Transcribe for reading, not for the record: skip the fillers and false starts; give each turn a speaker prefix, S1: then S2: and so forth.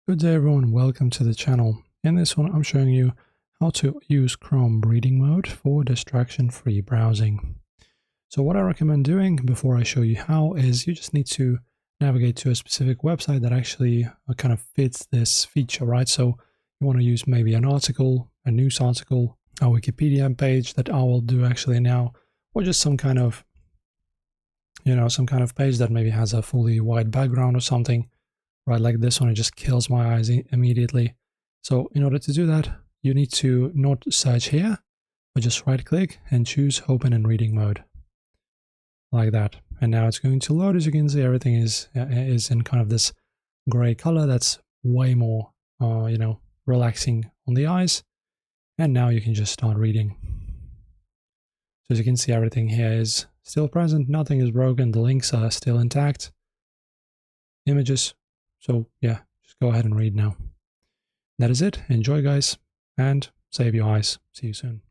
S1: Good day everyone, welcome to the channel. In this one I'm showing you how to use Chrome reading mode for distraction-free browsing. So what I recommend doing before I show you how is you just need to navigate to a specific website that actually kind of fits this feature, right? So you want to use maybe an article, a news article, a Wikipedia page that I will do actually now, or just some kind of, some kind of page that maybe has a fully white background or something. Right, like this one, it just kills my eyes immediately. So in order to do that, you need to not search here, but just right click and choose open in reading mode. Like that. And now it's going to load. As you can see, everything is in kind of this gray color that's way more, relaxing on the eyes. And now you can just start reading. So as you can see, everything here is still present. Nothing is broken. The links are still intact. Images. So yeah, just go ahead and read now. That is it. Enjoy, guys, and save your eyes. See you soon.